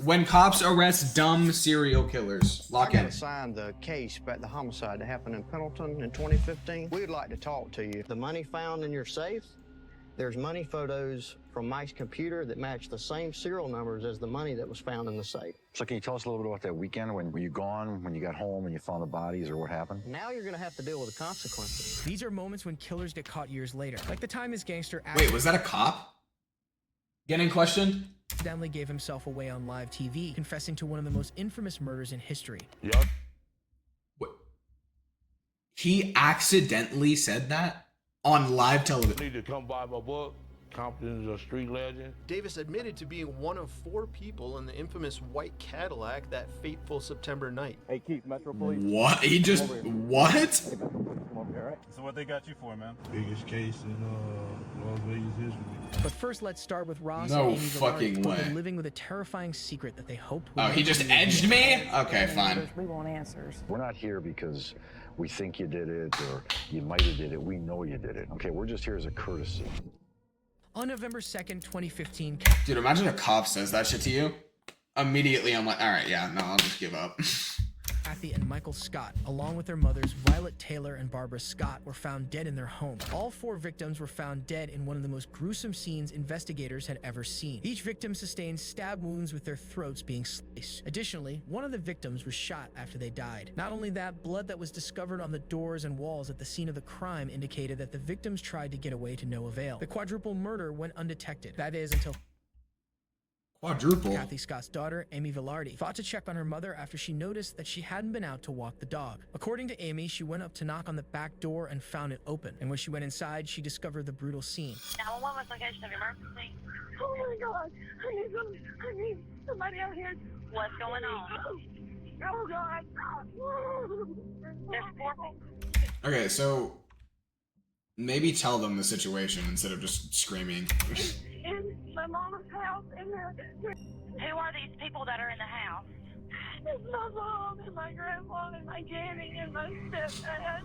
When cops arrest dumb serial killers. Lock I in. got assigned the case about the homicide that happened in Pendleton in 2015. We'd like to talk to you. The money found in your safe, there's money photos from Mike's computer that match the same serial numbers as the money that was found in the safe. So can you tell us a little bit about that weekend? When were you gone? When you got home and you found the bodies, or what happened? Now you're going to have to deal with the consequences. These are moments when killers get caught years later, like the time his gangster Wait, was that a cop getting questioned? accidentally gave himself away on live TV, confessing to one of the most infamous murders in history. Yup. What? He accidentally said that on live television. Need to come buy my book. Compton's a street legend. Davis admitted to being one of 4 people in the infamous white Cadillac that fateful September night. Hey, Keith, Metro Police. What? He just what? Come over here, all right? So what they got you for, man? Biggest case in Las Vegas history. But first, let's start with Ross No and Amy fucking Villardi, who have way. been living with a terrifying secret that they hoped would Oh, he just edged me? Okay, fine. We want answers. We're not here because we think you did it or you might have did it. We know you did it. Okay, we're just here as a courtesy. On November 2nd, 2015, Dude, imagine a cop says that shit to you. Immediately, I'm like, all right, yeah, no, I'll just give up. Kathy and Michael Scott, along with their mothers Violet Taylor and Barbara Scott, were found dead in their home. All 4 victims were found dead in one of the most gruesome scenes investigators had ever seen. Each victim sustained stab wounds with their throats being sliced. Additionally, one of the victims was shot after they died. Not only that, blood that was discovered on the doors and walls at the scene of the crime indicated that the victims tried to get away to no avail. The quadruple murder went undetected. That is, until Quadruple. Kathy Scott's daughter, Amy Villardi, thought to check on her mother after she noticed that she hadn't been out to walk the dog. According to Amy, she went up to knock on the back door and found it open. And when she went inside, she discovered the brutal scene. 911, what's location of emergency? Oh my God! I need somebody out here. What's going on? Oh God! There's 4 people. Okay, so maybe tell them the situation instead of just screaming. In my mama's house, and Who are these people that are in the house? it's my mom and my grandma and my granny and my stepdad.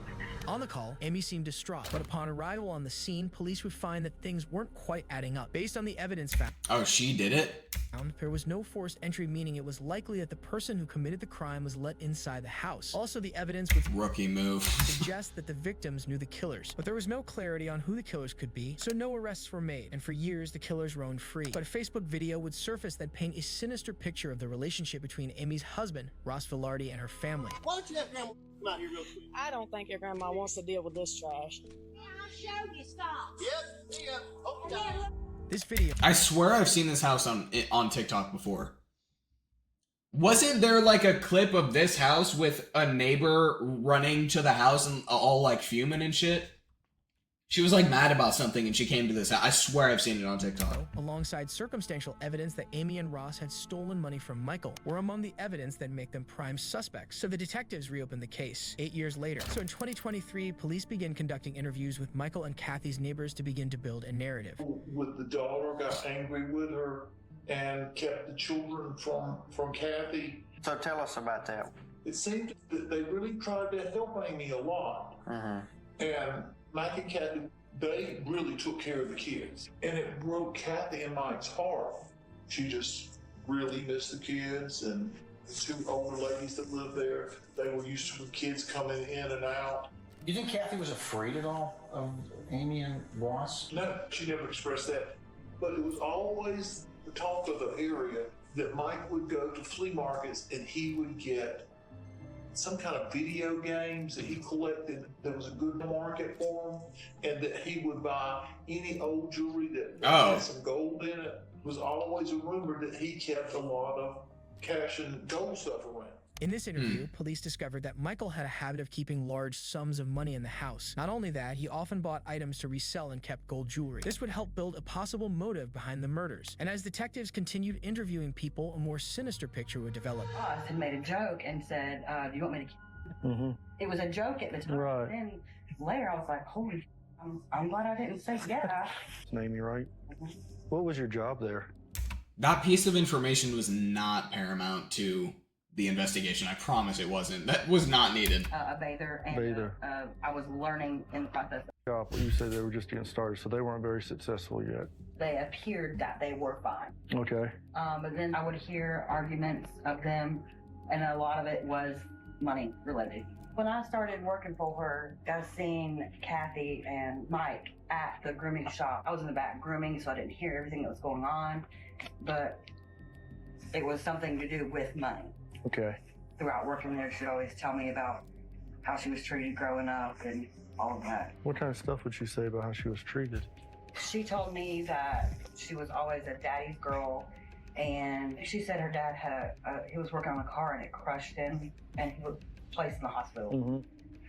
On the call, Amy seemed distraught, but upon arrival on the scene, police would find that things weren't quite adding up. Based on the evidence found, Oh, she did it? there was no forced entry, meaning it was likely that the person who committed the crime was let inside the house. Also, the evidence would Rookie move. suggest that the victims knew the killers, but there was no clarity on who the killers could be, so no arrests were made, and for years the killers roamed free. But a Facebook video would surface that paint a sinister picture of the relationship between Amy's husband, Ross Villardi, and her family. Why don't you have grandma come out here real quick? I don't think your grandma wants to deal with this trash. Yeah, I'll show you. Stop. Yep. Yeah. Oh, yeah. This video I swear I've seen this house on TikTok before. Wasn't there like a clip of this house with a neighbor running to the house and all like fuming and shit? She was like mad about something and she came to this house. I swear I've seen it on TikTok. alongside circumstantial evidence that Amy and Ross had stolen money from Michael, were among the evidence that make them prime suspects. So the detectives reopened the case 8 years later. So in 2023, police began conducting interviews with Michael and Kathy's neighbors to begin to build a narrative. With the daughter, got angry with her and kept the children from Kathy. So tell us about that. It seemed that they really tried to help Amy a lot. And Mike and Kathy, they really took care of the kids. And it broke Kathy and Mike's heart. She just really missed the kids, and the 2 older ladies that lived there, they were used to the kids coming in and out. You think Kathy was afraid at all of Amy and Ross? No, she never expressed that. But it was always the talk of the area that Mike would go to flea markets and he would get some kind of video games that he collected that was a good market for him, and that he would buy any old jewelry that had some gold in it. It was always a rumor that he kept a lot of cash and gold stuff around. In this interview, police discovered that Michael had a habit of keeping large sums of money in the house. Not only that, he often bought items to resell and kept gold jewelry. This would help build a possible motive behind the murders. And as detectives continued interviewing people, a more sinister picture would develop. Ross had made a joke and said, do you want me to keep it? It was a joke at the time. Right. Then later I was like, holy, I'm glad I didn't say yeah. It's Amy, right? What was your job there? That piece of information was not paramount to the investigation. I promise it wasn't. That was not needed. A bather, and I was learning in the process. You said they were just getting started, so they weren't very successful yet. they appeared that they were fine. Okay. But then I would hear arguments of them, and a lot of it was money related. When I started working for her, I seen Kathy and Mike at the grooming shop. I was in the back grooming, so I didn't hear everything that was going on, but it was something to do with money. Okay. Throughout working there, she'd always tell me about how she was treated growing up and all of that. What kind of stuff would she say about how she was treated? She told me that she was always a daddy's girl, and she said her dad had he was working on a car and it crushed him, and he was placed in the hospital. Mm-hmm.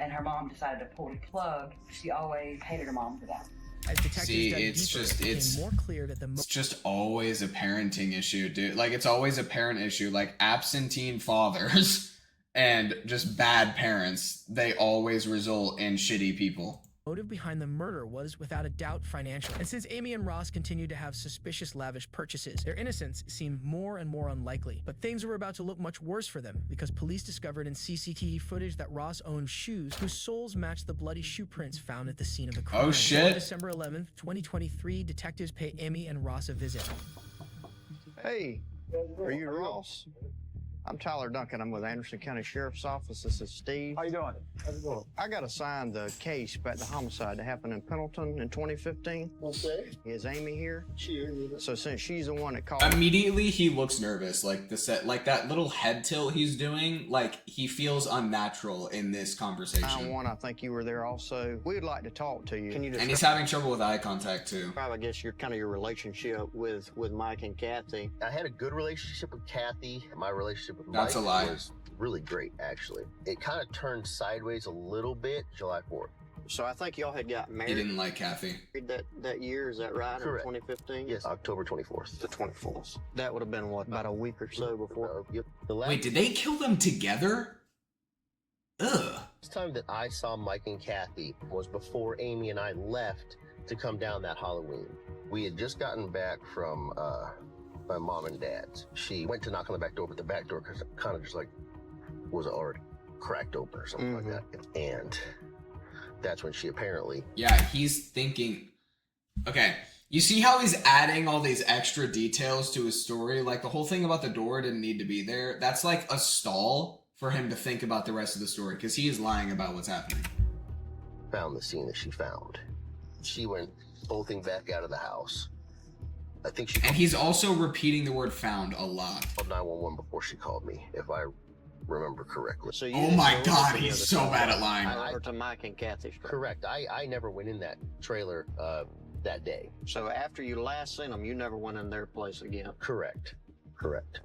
And her mom decided to pull the plug. She always hated her mom to death. As detectives See, dug it's deeper, just- it became it's- more clear that It's just always a parenting issue, dude. Like, it's always a parent issue. Like, absentee fathers and just bad parents, they always result in shitty people. motive behind the murder was without a doubt financial. And since Amy and Ross continued to have suspicious lavish purchases, their innocence seemed more and more unlikely. But things were about to look much worse for them because police discovered in CCTV footage that Ross owned shoes whose soles matched the bloody shoe prints found at the scene of the crime. Oh, shit. On December 11th, 2023, detectives pay Amy and Ross a visit. Hey, are you Ross? I'm Tyler Duncan. I'm with Anderson County Sheriff's Office. This is Steve. How you doing? How's it going? I got assigned the case about the homicide that happened in Pendleton in 2015. Okay. Is Amy here? She is. So since she's the one that called... Immediately, he looks nervous. Like, the set, like that little head tilt he's doing, like, he feels unnatural in this conversation. I think you were there also. We'd like to talk to you. Can you And he's having trouble with eye contact, too. describe, I guess, your relationship with Mike and Kathy? I had a good relationship with Kathy. My relationship with That's Mike a lie. was really great, actually. It kind of turned sideways a little bit July 4th. So I think y'all had got He married didn't like Kathy. that year, is that right? Correct. In 2015? Yes, October 24th. The 24th. That would have been, what, about a week or so before? Yep. The last Wait, did they kill them together? Ugh. time that I saw Mike and Kathy was before Amy and I left to come down that Halloween. We had just gotten back from my mom and dad's. She went to knock on the back door, but the back door kind of just like was already cracked open or something like that. And that's when she apparently... Yeah, he's thinking... Okay, you see how he's adding all these extra details to his story? Like, the whole thing about the door didn't need to be there. That's like a stall for him to think about the rest of the story, because he is lying about what's happening. found the scene that she found. She went bolting back out of the house. I think she... And he's also repeating the word found a lot. called 911 before she called me, if I remember correctly. So you Oh didn't my go God, over he's the so other bad side. at lying. Over to Mike and Kathy's place. Correct. I never went in that trailer that day. So after you last seen them, you never went in their place again. Correct.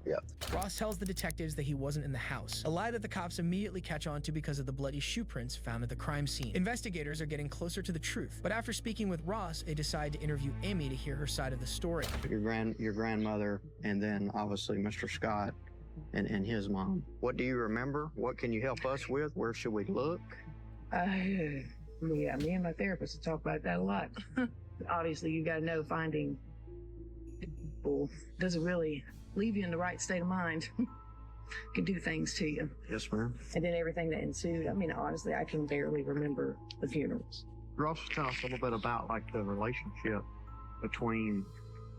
Yeah. Ross tells the detectives that he wasn't in the house, a lie that the cops immediately catch on to because of the bloody shoe prints found at the crime scene. Investigators are getting closer to the truth, but after speaking with Ross, they decide to interview Amy to hear her side of the story. Your grandmother, and then obviously Mr. Scott and his mom. What do you remember? What can you help us with? Where should we look? Yeah, me and my therapist talk about that a lot. Obviously, you got to know finding people doesn't really leave you in the right state of mind. Can do things to you. Yes, ma'am. And then everything that ensued. I mean, honestly, I can barely remember the funerals. Ross, tell us a little bit about like the relationship between,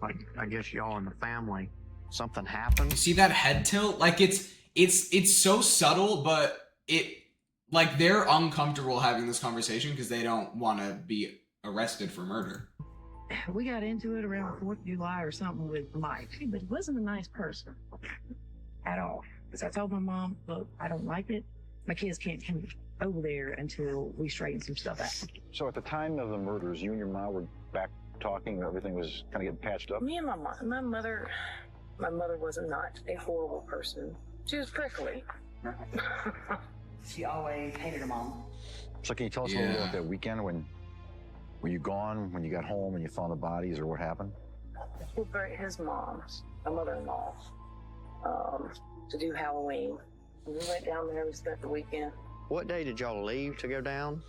like, I guess y'all and the family. Something happened. You see that head tilt? Like, it's so subtle, but like, they're uncomfortable having this conversation because they don't want to be arrested for murder. We got into it around 4th of July or something with Mike, but he wasn't a nice person at all. Because I told my mom, look, I don't like it. My kids can't come over there until we straighten some stuff out. So at the time of the murders, you and your mom were back talking, everything was kind of getting patched up? Me and my mom, my mother was not a horrible person. She was prickly. She always hated her mom. So can you tell us a little bit about that weekend when... Were you gone when you got home and you found the bodies, or what happened? He brought his mom, my mother-in-law, to do Halloween. We went down there, we spent the weekend. What day did y'all leave to go down?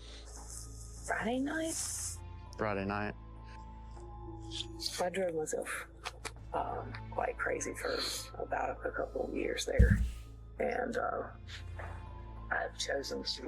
Friday night, Friday night. I drove myself quite crazy for about a couple of years there. And I've chosen to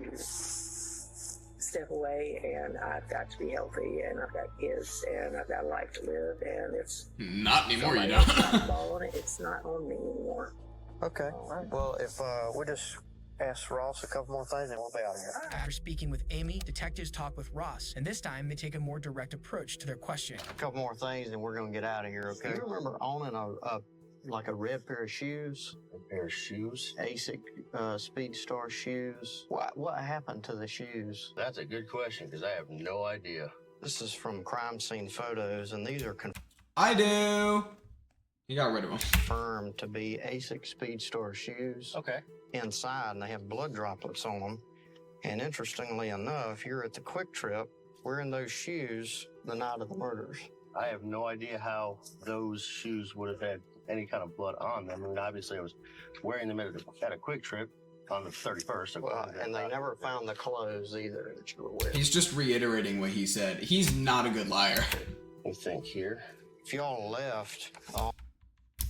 step away, and I've got to be healthy, and I've got kids, and I've got a life to live, and it's not anymore. You somebody don't. else got the ball on it. It's not on me anymore. Okay. Well, if we just ask Ross a couple more things, and we'll be out of here. After speaking with Amy, detectives talk with Ross, and this time they take a more direct approach to their questioning. A couple more things, and we're gonna get out of here. Okay. You remember owning a red pair of shoes? A pair of shoes? ASIC Speedstar shoes. What happened to the shoes? That's a good question, because I have no idea. This is from crime scene photos, and these are I do. You got rid of them. confirmed to be ASIC Speedstar shoes. Okay. Inside, and they have blood droplets on them. And interestingly enough, you're at the Quick Trip wearing those shoes the night of the murders. I have no idea how those shoes would have had any kind of blood on them. I mean, obviously, I was wearing them at a Quick Trip on the 31st. Well, and they never found the clothes either that you were wearing. He's just reiterating what he said. He's not a good liar. We think here. If y'all left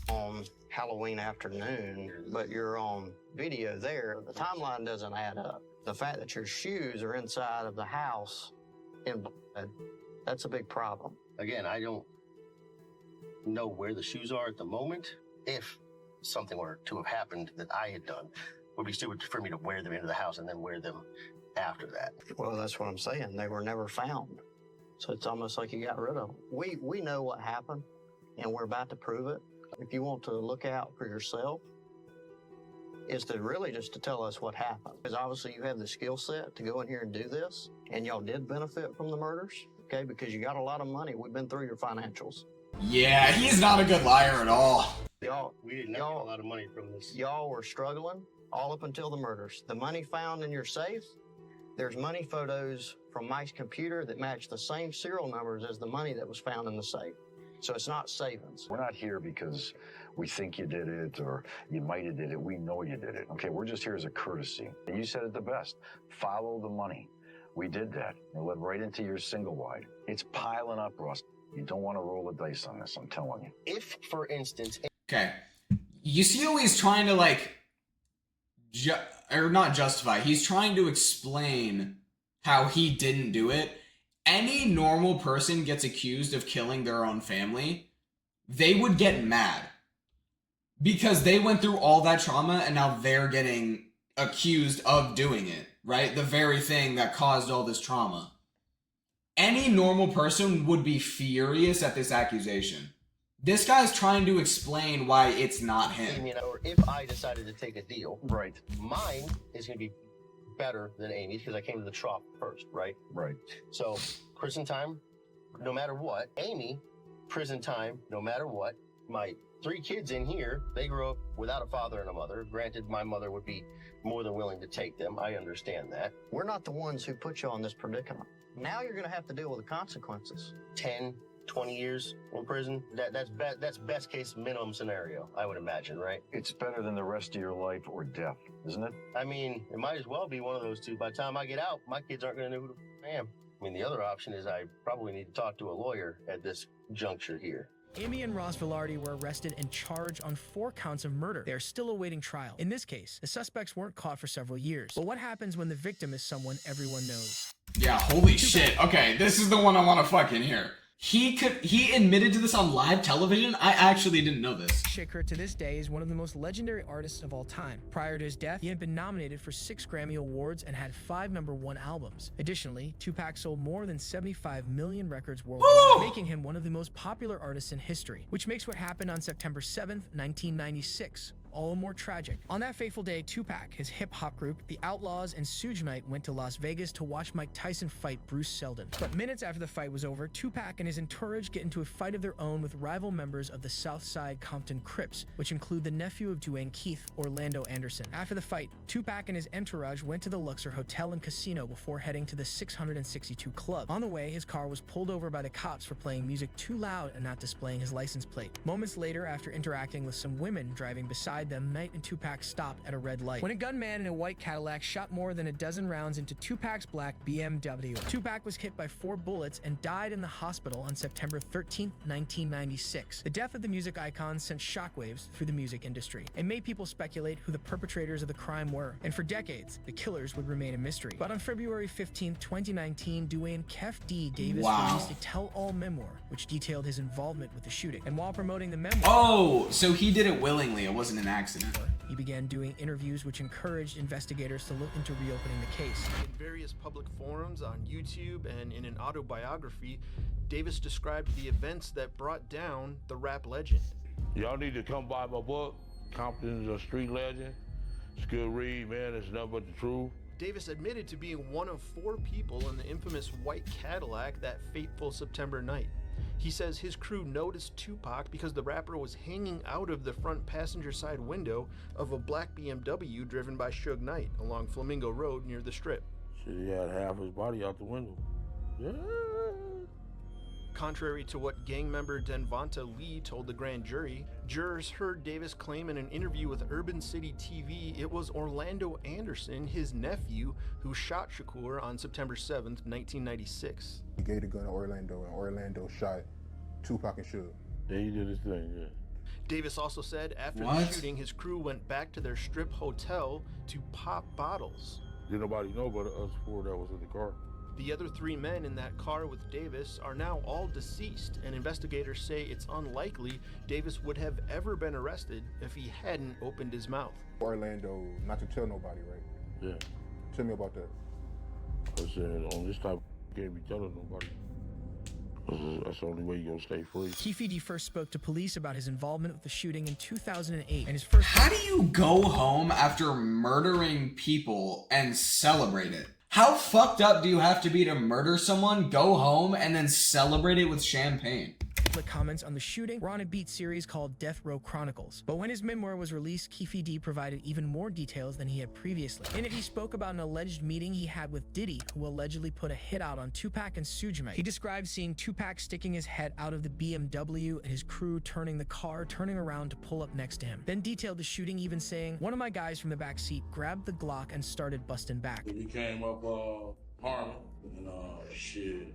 on Halloween afternoon, but you're on video there, the timeline doesn't add up. The fact that your shoes are inside of the house in blood, that's a big problem. Again, I don't know where the shoes are at the moment. If something were to have happened that I had done, it would be stupid for me to wear them into the house and then wear them after that. Well, that's what I'm saying. They were never found. So it's almost like you got rid of them. We know what happened, and we're about to prove it. If you want to look out for yourself, is to really just to tell us what happened. Because obviously you have the skill set to go in here and do this, and y'all did benefit from the murders, okay? Because you got a lot of money. We've been through your financials. Yeah, he's not a good liar at all. We did not get a lot of money from this. Y'all were struggling all up until the murders. The money found in your safe, there's money photos from Mike's computer that match the same serial numbers as the money that was found in the safe. So it's not savings. We're not here because we think you did it or you might have did it. We know you did it. Okay, we're just here as a courtesy. You said it the best. Follow the money. We did that. It led right into your single wide. It's piling up, Ross. You don't want to roll the dice on this, I'm telling you. If, for instance... Okay. You see how he's trying to, like, or not justify. He's trying to explain how he didn't do it. Any normal person gets accused of killing their own family, they would get mad. Because they went through all that trauma and now they're getting accused of doing it, right? The very thing that caused all this trauma. Any normal person would be furious at this accusation. This guy's trying to explain why it's not him. You know, or if I decided to take a deal, right, mine is going to be better than Amy's because I came to the trough first, right? Right. So prison time, no matter what. Amy, prison time, no matter what. My 3 kids in here, they grew up without a father and a mother. Granted, my mother would be more than willing to take them. I understand that. We're not the ones who put you on this predicament. Now you're going to have to deal with the consequences. 10, 20 years in prison, that's best case minimum scenario, I would imagine, right? It's better than the rest of your life or death, isn't it? I mean, it might as well be one of those two. By the time I get out, my kids aren't going to know who I am. I mean, the other option is I probably need to talk to a lawyer at this juncture here. Amy and Ross Velarde were arrested and charged on 4 counts of murder. They are still awaiting trial. In this case, the suspects weren't caught for several years. But what happens when the victim is someone everyone knows? Yeah, holy shit. Okay, this is the one I want to fucking hear. He admitted to this on live television? I actually didn't know this. Shaker to this day is one of the most legendary artists of all time. Prior to his death, he had been nominated for 6 Grammy Awards and had 5 #1 albums. Additionally, Tupac sold more than 75 million records worldwide, making him one of the most popular artists in history, which makes what happened on September 7th, 1996, all more tragic. On that fateful day, Tupac, his hip-hop group, the Outlaws, and Suge Knight went to Las Vegas to watch Mike Tyson fight Bruce Seldon. But minutes after the fight was over, Tupac and his entourage get into a fight of their own with rival members of the Southside Compton Crips, which include the nephew of Dwayne Keith, Orlando Anderson. After the fight, Tupac and his entourage went to the Luxor Hotel and Casino before heading to the 662 Club. On the way, his car was pulled over by the cops for playing music too loud and not displaying his license plate. Moments later, after interacting with some women driving beside Alongside them, Knight and Tupac stopped at a red light when a gunman in a white Cadillac shot more than a dozen rounds into Tupac's black BMW. Tupac was hit by 4 bullets and died in the hospital on September 13, 1996. The death of the music icon sent shockwaves through the music industry and made people speculate who the perpetrators of the crime were. And for decades, the killers would remain a mystery. But on February 15, 2019, Dwayne Kef D. Davis released a tell-all memoir which detailed his involvement with the shooting. And while promoting the memoir... Oh, so he did it willingly. It wasn't an accident. He began doing interviews which encouraged investigators to look into reopening the case. In various public forums, on YouTube, and in an autobiography, Davis described the events that brought down the rap legend. Y'all need to come buy my book. Compton's a street legend. It's a good read, man. It's nothing but the truth. Davis admitted to being one of 4 people in the infamous white Cadillac that fateful September night. He says his crew noticed Tupac because the rapper was hanging out of the front passenger side window of a black BMW driven by Suge Knight along Flamingo Road near the Strip. Shit, he had half his body out the window. Yeah. Contrary to what gang member Denvonta Lee told the grand jury, jurors heard Davis claim in an interview with Urban City TV it was Orlando Anderson, his nephew, who shot Shakur on September 7th, 1996. He gave the gun to Orlando, and Orlando shot Tupac and Suge. Yeah, he did his thing, yeah. Davis also said after the shooting, his crew went back to their Strip hotel to pop bottles. Did nobody know but us 4 that was in the car. The other 3 men in that car with Davis are now all deceased, and investigators say it's unlikely Davis would have ever been arrested if he hadn't opened his mouth. Orlando, not to tell nobody, right? Yeah. Tell me about that. I said, on this type of can't be telling nobody. That's the only way you're gonna stay free. Keefe D first spoke to police about his involvement with the shooting in 2008, and his first... How do you go home after murdering people and celebrate it? How fucked up do you have to be to murder someone, go home, and then celebrate it with champagne? The comments on the shooting were on a Beat series called Death Row Chronicles. But when his memoir was released, Keefe D provided even more details than he had previously. In it, he spoke about an alleged meeting he had with Diddy, who allegedly put a hit out on Tupac and Sujimay. He described seeing Tupac sticking his head out of the BMW and his crew turning around to pull up next to him. Then detailed the shooting, even saying, "One of my guys from the back seat grabbed the Glock and started busting back." We came up Harlem and shit.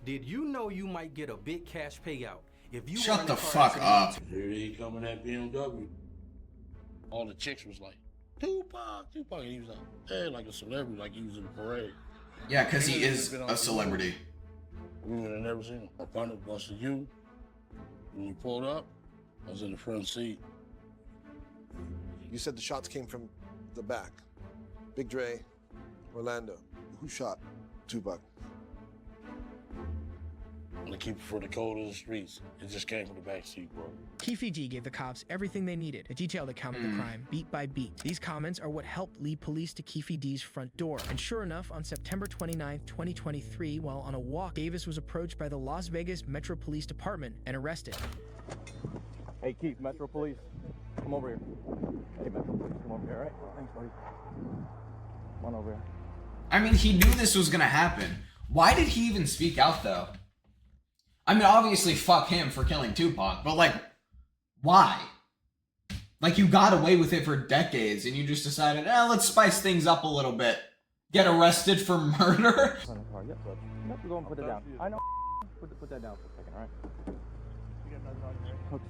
Did you know you might get a big cash payout if you Shut the fuck up. Here he coming at BMW. All the chicks was like, Tupac, and he was like, hey, like a celebrity, like he was in the parade. Yeah, because he is a celebrity. We would have never seen him. I found it busted you. When you pulled up, I was in the front seat. You said the shots came from the back. Big Dre, Orlando. Who shot Tupac? To keep it for the cold of the streets. It just came from the backseat, bro. Keefe D gave the cops everything they needed, a detailed account of the crime, beat by beat. These comments are what helped lead police to Keefe D's front door. And sure enough, on September 29, 2023, while on a walk, Davis was approached by the Las Vegas Metro Police Department and arrested. Hey, Keith, Metro Police, come over here. Hey, Metro Police, come over here, all right? Thanks, buddy. Come on over here. I mean, he knew this was gonna happen. Why did he even speak out, though? I mean, obviously, fuck him for killing Tupac, but, like, why? Like, you got away with it for decades, and you just decided, let's spice things up a little bit. Get arrested for murder? Yep, we're going to put it down. I know. Put that down for a second, all right? You got nothing on here? Okay.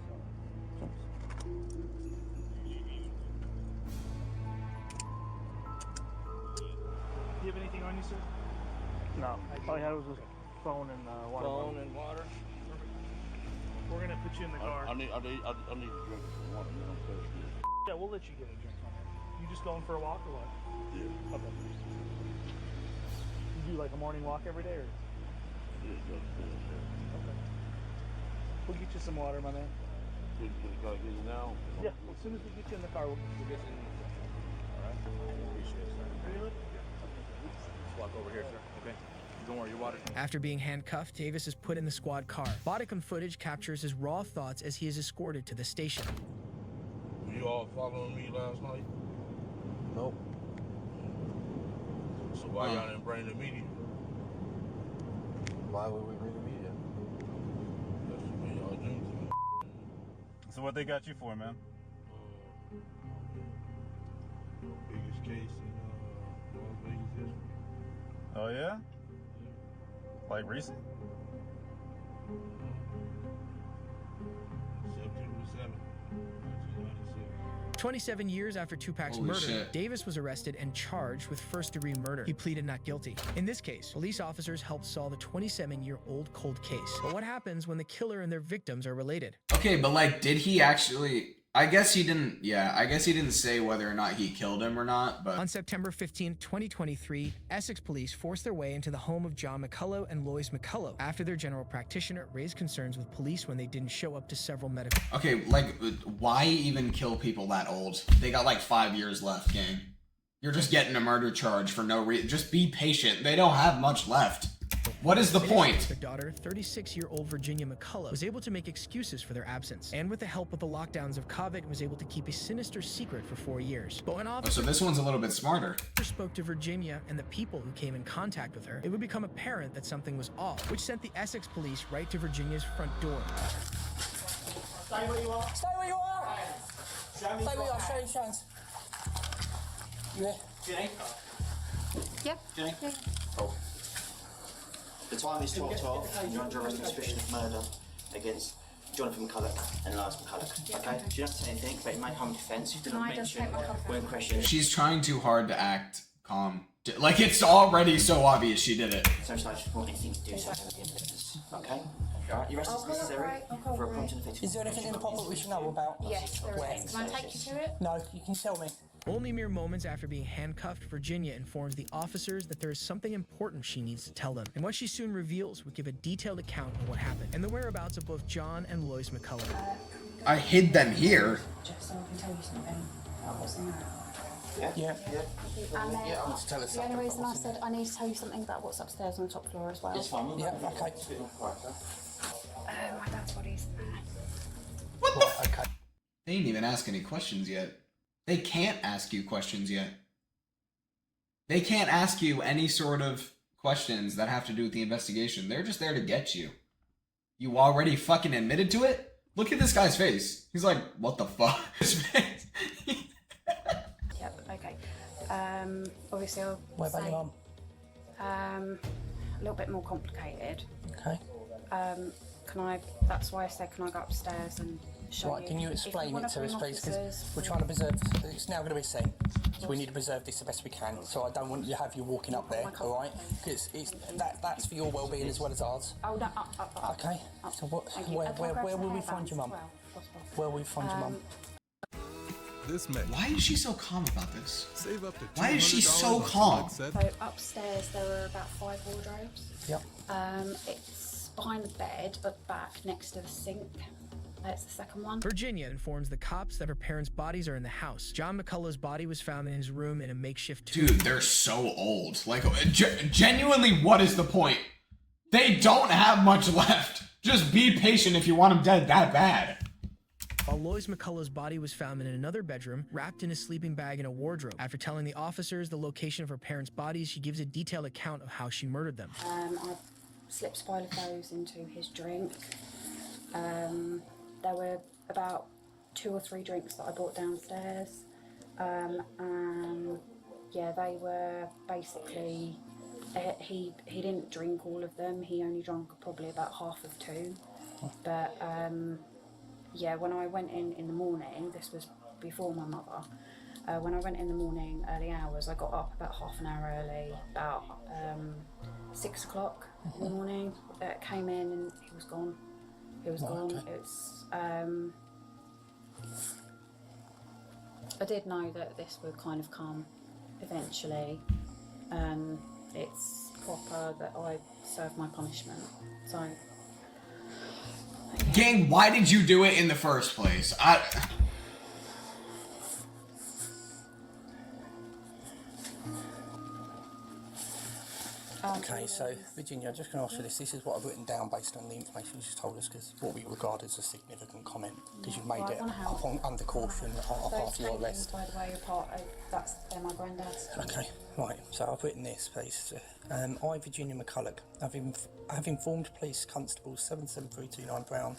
Do you have anything on you, sir? No. All I had was a phone and water. Phone and water? We're gonna put you in the car. I need a drink of water. Yeah, we'll let you get a drink on it. You just going for a walk or what? Yeah. Okay. You do like a morning walk every day, or? Yeah. Okay. We'll get you some water, my man. Can you get it now? Yeah, as soon as we get you in the car, we'll get you in the car. Alright? Appreciate it, sir. Really? Just walk over here, sir. Okay? Don't worry, your water's... After being handcuffed, Davis is put in the squad car. Bodycam footage captures his raw thoughts as he is escorted to the station. Were you all following me last night? Nope. So why y'all didn't bring the media? Why would we bring the media? That's what y'all do to me. So what they got you for, man? Biggest case in Las Vegas history. Oh yeah? Like recent? September 7th, 1996. 27 years after Tupac's Holy murder, shit. Davis was arrested and charged with first-degree murder. He pleaded not guilty. In this case, police officers helped solve a 27-year-old cold case. But what happens when the killer and their victims are related? Okay, but like, did he actually? I guess he didn't. Yeah, I guess he didn't say whether or not he killed him or not. But On September 15, 2023, Essex police forced their way into the home of John McCullough and Lois McCullough after their general practitioner raised concerns with police when they didn't show up to several medical. okay, like, why even kill people that old? They got like 5 years left, gang. You're just getting a murder charge for no reason. Just be patient. They don't have much left. What is the point? Their daughter, 36-year-old Virginia McCullough, was able to make excuses for their absence, and with the help of the lockdowns of COVID, was able to keep a sinister secret for 4 years. But when Oh, officers so this one's a little bit smarter. spoke to Virginia and the people who came in contact with her, it would become apparent that something was off, which sent the Essex police right to Virginia's front door. Stay where you are. Stay where you are. Stay where you are. Show your hands. Yeah. Jenny? Yep. Jenny? Yeah. Cool. The time is 12:12. You're under arrest on suspicion of murder against Jonathan McCullough and Lars McCullough. Yeah, Okay? okay. You don't have to say anything, but it may harm defence. You do Can not I just mention take my cup when out? questioned. She's trying too hard to act calm. Like, it's already so obvious she did it. So much want anything to do so at the end of this. Okay? Alright, your arrest is necessary for a prompt and effective. Is there anything in the pocket we should know about? Yes, there is. Can I take you to it? No, you can tell me. Only mere moments after being handcuffed, Virginia informs the officers that there is something important she needs to tell them. And what she soon reveals would give a detailed account of what happened and the whereabouts of both John and Lois McCullough. I hid them here. Just so I can tell you something about what's in there. Yeah. Yeah, I want to tell us the only something. reason I said I need to tell you something about what's upstairs on the top floor as well. It's fine. Yeah, okay. My dad's body's there. What the f- They didn't even ask any questions yet. They can't ask you questions yet. They can't ask you any sort of questions that have to do with the investigation. They're just there to get you. You already fucking admitted to it? Look at this guy's face. He's like, what the fuck? His face. Yep, okay. Obviously I'll What about say, your mum? a little bit more complicated. Okay. That's why I said, can I go upstairs and show Right, you? can you If explain wanna it to us, bring please? Because officers, we're trying to preserve. It's now going to be seen, so we need to preserve this the best we can. So I don't want you to have you walking up there, all right? Because that's for your well-being as well as ours. Oh, no, up. Okay. So what? Thank you. Where I'll grab will some we hairbands find your mum? as well, if possible. Where will we find your mum? This May. Why is she so calm about this? Save up to Why is she so $200 on calm? select So upstairs there were about 5 wardrobes. Yep. It's behind the bed, but back next to the sink. That's the second one. Virginia informs the cops that her parents' bodies are in the house. John McCullough's body was found in his room in a makeshift tomb. Dude, they're so old. Like, genuinely, what is the point? They don't have much left. Just be patient if you want them dead that bad. While Lois McCullough's body was found in another bedroom, wrapped in a sleeping bag in a wardrobe. After telling the officers the location of her parents' bodies, she gives a detailed account of how she murdered them. I slipped Spilofos into his drink. There were about 2 or 3 drinks that I brought downstairs. And yeah, they were basically, he didn't drink all of them. He only drank probably about half of 2. But yeah, when I went in the morning, this was before my mother, when I went in the morning, early hours, I got up about half an hour early, about 6 o'clock in the morning, came in and he was gone. He was gone. Okay. It's, I did know that this would kind of come eventually. It's proper that I serve my punishment. So, Gang, why did you do it in the first place? Okay, so Virginia, I'm just going to ask you this. This is what I've written down based on the information you just told us, because what we regard as a significant comment, because you've made Right, it wanna help? upon under caution those after your paintings, arrest. by the way, are part of, they're my granddad's. Okay, right, so I've written this, please. I, Virginia McCullough, have informed Police Constable 77329 Brown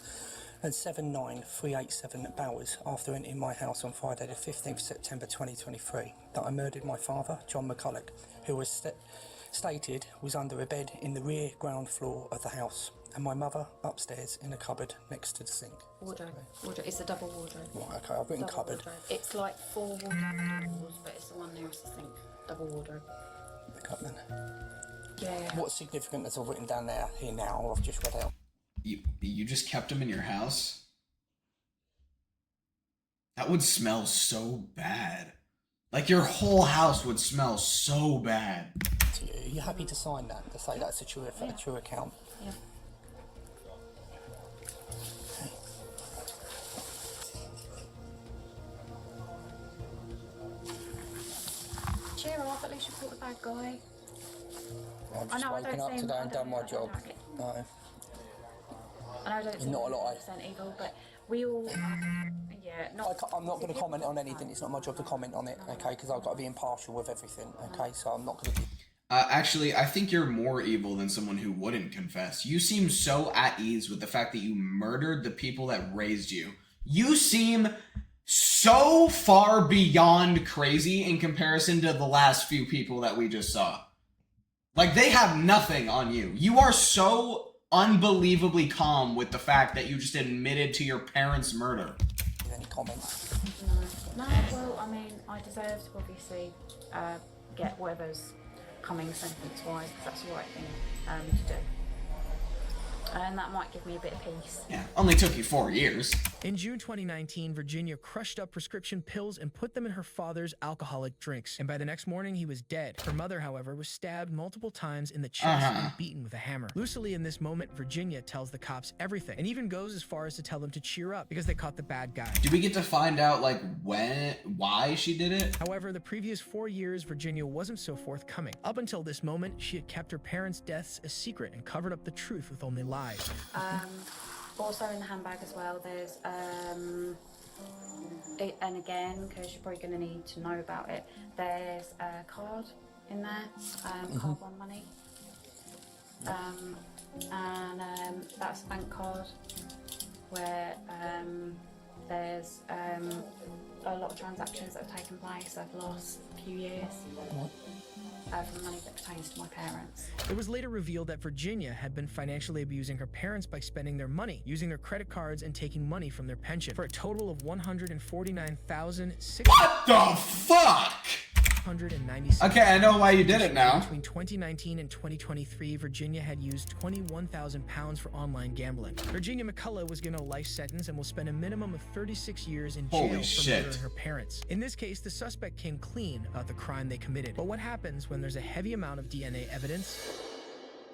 at 79387 Bowers after entering my house on Friday the 15th September 2023 that I murdered my father, John McCulloch, who was stated was under a bed in the rear ground floor of the house, and my mother upstairs in a cupboard next to the sink. Wardrobe. It's a double wardrobe. Right, okay, I've written Double cupboard. wardrobe. It's like 4 wardrobes, but it's the one nearest the sink. Double wardrobe. The cupboard. Yeah. What's significant as I've written down there here now, I've just read out. You just kept him in your house? That would smell so bad. Like your whole house would smell so bad. So are you happy to sign that, to say that's a true account? Yeah. Cheer up, at least you caught the bad guy. I've just woken up today and done my job. No. I know I don't seem Not a lot. 100% evil, but we all, yeah, I'm not going to comment on anything. It's not my job to comment on it, okay? Because I've got to be impartial with everything, okay? So I'm not going to. Actually, I think you're more evil than someone who wouldn't confess. You seem so at ease with the fact that you murdered the people that raised you. You seem so far beyond crazy in comparison to the last few people that we just saw. Like, they have nothing on you. You are so unbelievably calm with the fact that you just admitted to your parents' murder. Any comments? No, well, I mean, I deserve to obviously get whatever's coming sentence-wise, because that's the right thing to do. And that might give me a bit of peace. Yeah, only took you 4 years. In June 2019, Virginia crushed up prescription pills and put them in her father's alcoholic drinks. And by the next morning, he was dead. Her mother, however, was stabbed multiple times in the chest and beaten with a hammer. Lucidly, in this moment, Virginia tells the cops everything, and even goes as far as to tell them to cheer up because they caught the bad guy. Do we get to find out, like, why she did it? However, the previous 4 years, Virginia wasn't so forthcoming. Up until this moment, she had kept her parents' deaths a secret and covered up the truth with only lies. Also in the handbag as well, there's, and again, because you're probably going to need to know about it, there's a card in there, card one money. That's a bank card where there's a lot of transactions that have taken place over the last few years. From money that pertains to my parents. It was later revealed that Virginia had been financially abusing her parents by spending their money, using their credit cards, and taking money from their pension for a total of $149,600. What the fuck? Okay, I know why you did it now. Between 2019 and 2023, Virginia had used 21,000 pounds for online gambling. Virginia McCulloch was given a life sentence and will spend a minimum of 36 years in jail for murdering her parents. In this case, the suspect came clean about the crime they committed. But what happens when there's a heavy amount of DNA evidence?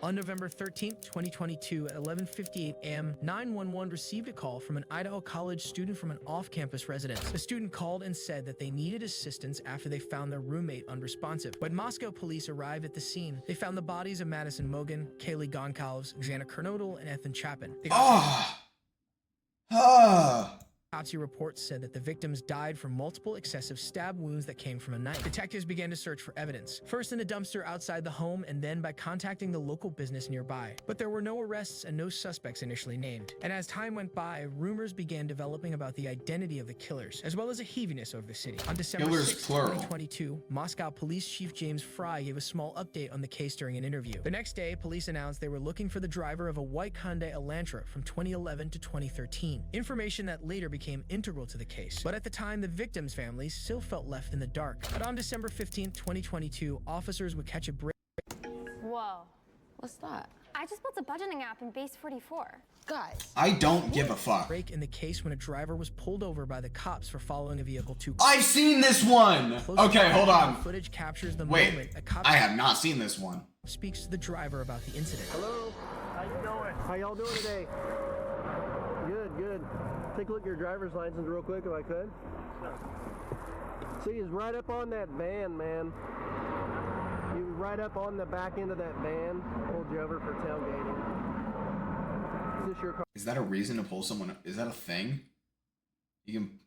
On November 13th, 2022, at 11:58 a.m., 911 received a call from an Idaho College student from an off-campus residence. The student called and said that they needed assistance after they found their roommate unresponsive. When Moscow police arrived at the scene, they found the bodies of Madison Mogan, Kaylee Goncalves, Xana Kernodle, and Ethan Chapin. Autopsy reports said that the victims died from multiple excessive stab wounds that came from a knife. Detectives began to search for evidence, first in a dumpster outside the home and then by contacting the local business nearby. But there were no arrests and no suspects initially named. And as time went by, rumors began developing about the identity of the killers, as well as a heaviness over the city. On December 6, 2022, Moscow Police Chief James Fry gave a small update on the case during an interview. The next day, police announced they were looking for the driver of a white Hyundai Elantra from 2011 to 2013. Information that later became integral to the case. But at the time, the victims' families still felt left in the dark. But on December 15th, 2022, officers would catch a break. Whoa. What's that? I just built a budgeting app in Base 44. Guys. I don't give a fuck. Break in the case when a driver was pulled over by the cops for following a vehicle too. I've seen this one! Okay, hold on. Footage captures the Wait, moment a cop I have not seen this one. speaks to the driver about the incident. Hello? How you doing? How y'all doing today? Good, good. Take a look at your driver's license real quick if I could. See, it's right up on that van, man. You right up on the back end of that van. Pulled you over for tailgating. Is this your car? Is that a reason to pull someone? Is that a thing? You can...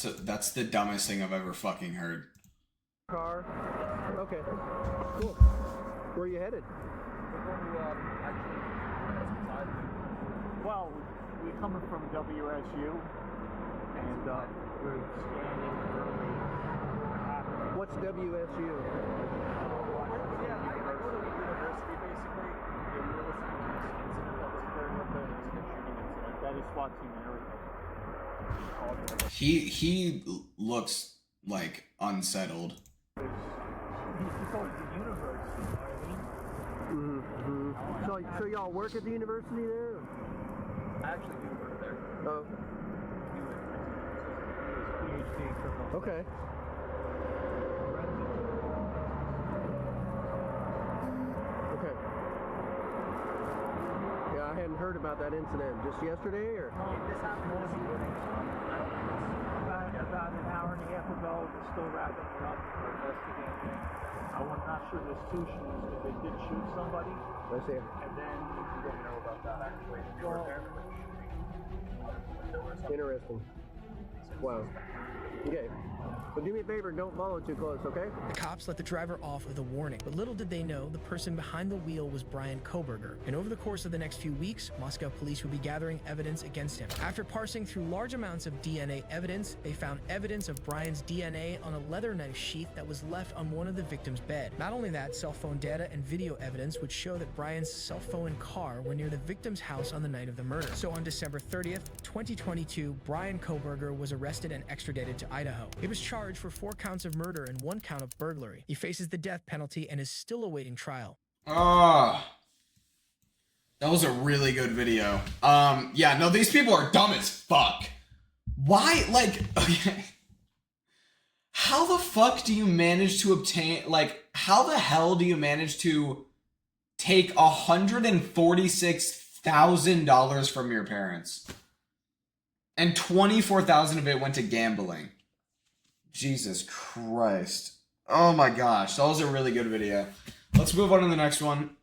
That's the dumbest thing I've ever fucking heard. Car. Okay. Cool. Where are you headed? Well, we're coming from WSU, and we're scanning early. What's WSU? Yeah, I go to university basically. Yeah, we were listening to this incident that was occurring with the shooting incident. That is SWAT team and everything. He looks like unsettled. He's going to university, you know what I mean? Mm-hmm. So y'all work at the university there? I actually do work there. Oh. PhD in criminal. Okay. Okay. Yeah, I hadn't heard about that incident. Just yesterday, or? This happened this morning. About an hour and a half ago. We're still wrapping it up. We're investigating. I'm not sure there's two shootings, but they did shoot somebody. Let's see. And then you didn't know about that actually. Interesting. Wow. Okay. But do me a favor, don't follow too close, okay? The cops let the driver off with a warning, but little did they know the person behind the wheel was Brian Koberger. And over the course of the next few weeks, Moscow police would be gathering evidence against him. After parsing through large amounts of DNA evidence, they found evidence of Brian's DNA on a leather knife sheath that was left on one of the victims' bed. Not only that, cell phone data and video evidence would show that Brian's cell phone and car were near the victim's house on the night of the murder. So on December 30th, 2022, Brian Koberger was arrested and extradited to Idaho. He was charged for 4 counts of murder and 1 count of burglary. He faces the death penalty and is still awaiting trial. That was a really good video. Yeah, no, these people are dumb as fuck. Why, like, okay. How the fuck do you manage to obtain, like, how the hell do you manage to take $146,000 from your parents? And $24,000 of it went to gambling. Jesus Christ. Oh my gosh, that was a really good video. Let's move on to the next one.